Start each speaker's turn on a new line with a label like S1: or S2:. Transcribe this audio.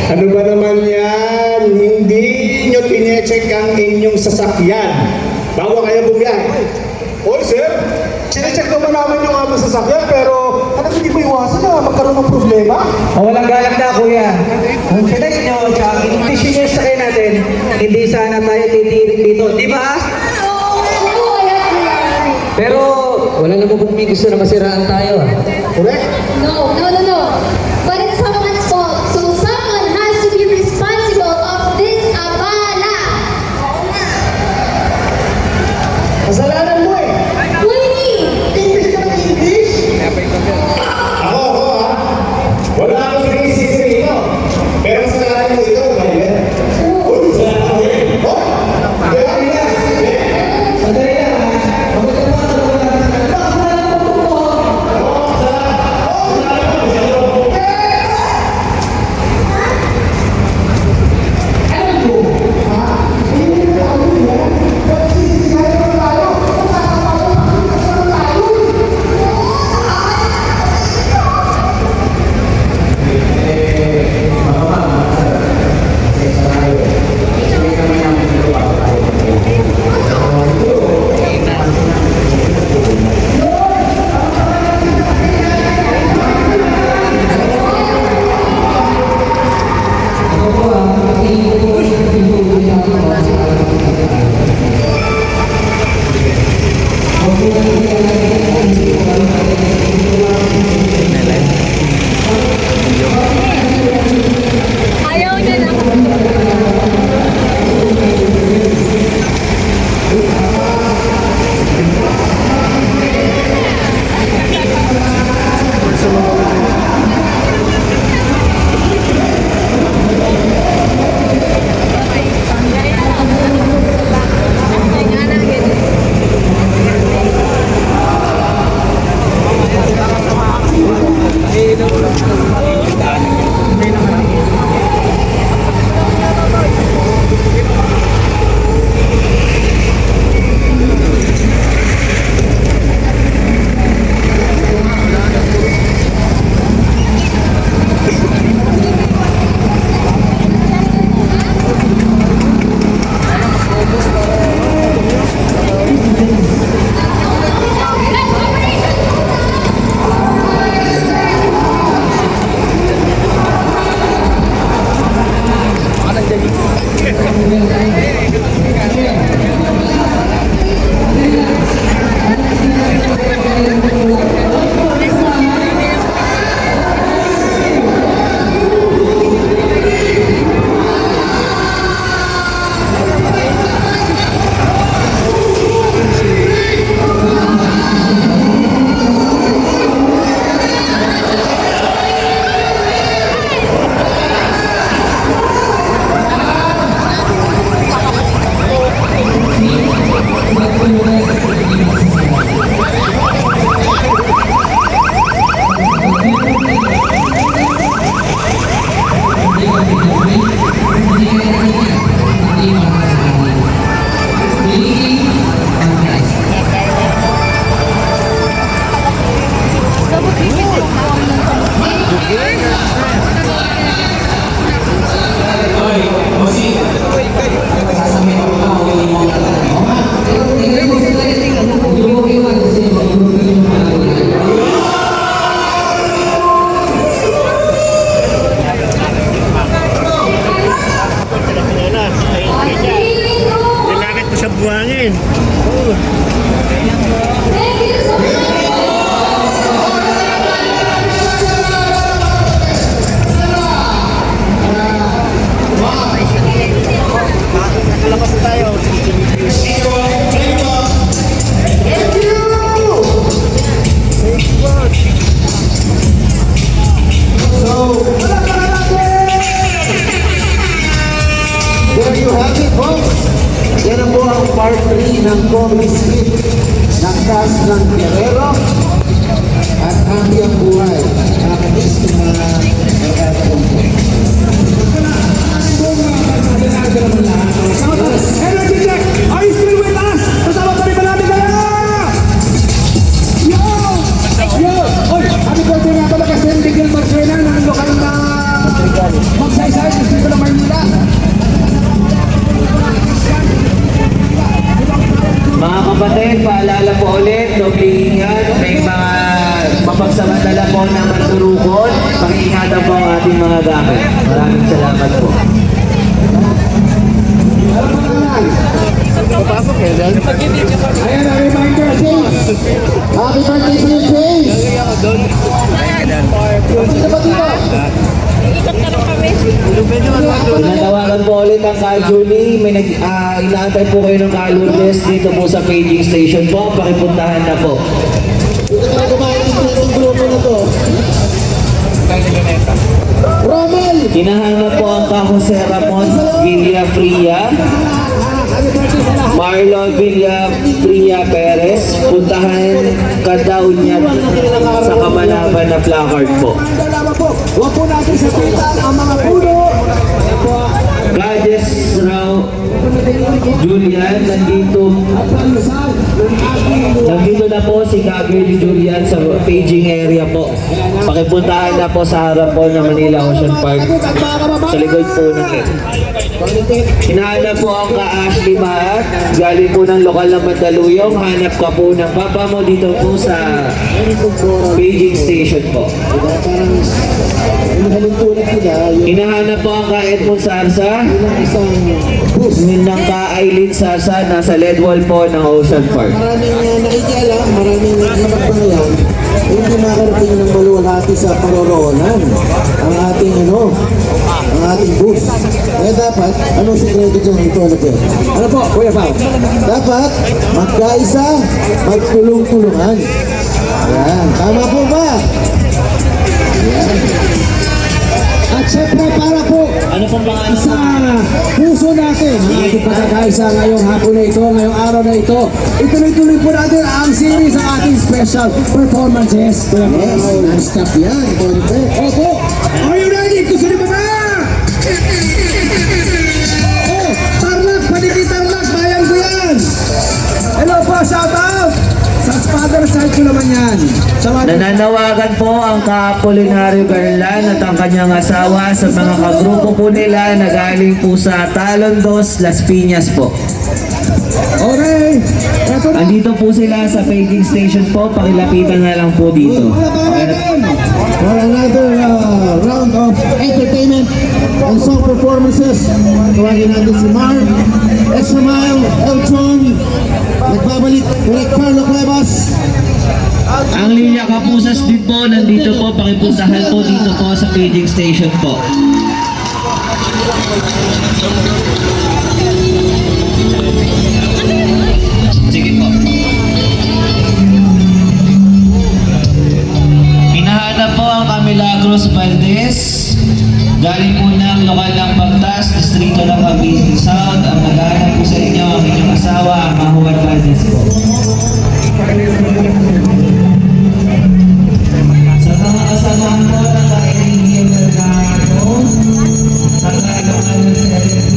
S1: Ano ba naman yan? Hindi nyo tinecheck ang inyong sasakyan bago kayo bumiyahe.
S2: Oy, sir, sinecheck naman namin yung aming sasakyan, pero hindi mo iwasan na magkaroon ng problema.
S3: Walang galang na, kuya. Kung sinek nyo, tsaka condition nyo sa kayo natin, hindi sana tayo titirik dito, di ba? Pero wala naman kung may gusto na masiraan tayo.
S2: Correct?
S4: No. But it's someone's fault. So someone has to be responsible of this abala.
S2: Kasalanan mo eh.
S4: Winnie!
S2: English ka ng English?
S1: Ako ha? Wala akong sinisisi rito. Pero kasalanan mo ito, Maria. Uy, kasalanan mo eh. Oh, kaya nila.
S3: Sandali lang, ha? Magkakaroon ka naman natin. Bakit na lang po po? mga gamit. Maraming salamat po.
S1: Ayan, a reminder, James. Happy birthday to you, James. Sino ba dito?
S3: Natawagan po ulit ang Ka Julie. May inaantay po kayo ng Ka Lourdes dito po sa paging station po. Pakipuntahan na po.
S1: Dito na kumain ng grupo na to. Romel!
S3: Hinahanap po ang Ka Jose Ramon Villafria, Marlon Villafria Perez. Puntahan ka daw niya sa Kamalaban na placard po.
S2: Huwag po natin sabitan ang mga puno.
S3: Gades raw Julian, nandito na po si Gabriel Julian sa paging area po. Pakipuntahan na po sa harap po ng Manila Ocean Park sa likod po ng net. Hinahanap po ang ka-Ashley Maat, galing po ng lokal na Mandaluyong. Hanap ka po ng papa mo dito po sa paging station po. Hinahanap po ang ka-Edmond Sarsa ng ka-Aileen Sarsa, nasa lead wall po ng Ocean Park.
S5: Maraming nakikialam, maraming nagpapangalaman, hindi makarating ng maluwalhati sa paroroonan ang ating bus. Kaya dapat, anong sikreto dyan ito? Ano po, Kuya Pao? Dapat, magkaisa, magtulong-tulungan. Ayan, tama po ba? Ayan. At syempre para po
S3: Ano pong pangalan
S5: sa puso natin ang ating pagkakaisa ngayong hapon na ito, ngayong araw na ito. Ituloy-tuloy po natin ang series ng ating special performances. Yes, non-stop yan. Opo, are you ready? Gusto niyo ba ba? Oh, Tarlac, Paniki Tarlac, bayan ko yan. Hello po, shout out. Sa father side ko naman yan.
S3: Nananawagan po ang Ka-Apolinario Garland at ang kanyang asawa sa mga kagrupo po nila na galing po sa Talondos, Las Piñas po.
S5: Okay, eto na.
S3: Andito po sila sa paging station po, pakilapitan na lang po dito. Okay na.
S5: For another round of entertainment and song performances. Tawagin natin si Mark, Extra Mile, Elton, nagbabalik ulit Carlo Cuevas.
S3: Ang Linya Kapusas din po, nandito po, pakipuntahan po dito po sa paging station po. Sige po. Hinahanap po ang Camilagros Valdez. Galing po ng lokal ng Bagtas, distrito ng Cavite South. Ang naghahanap po sa inyo ang inyong asawa, ang Mahuan Valdez po. Sa mga kasamahan po ng Ka-Erin Mercado, sa Kalungan ng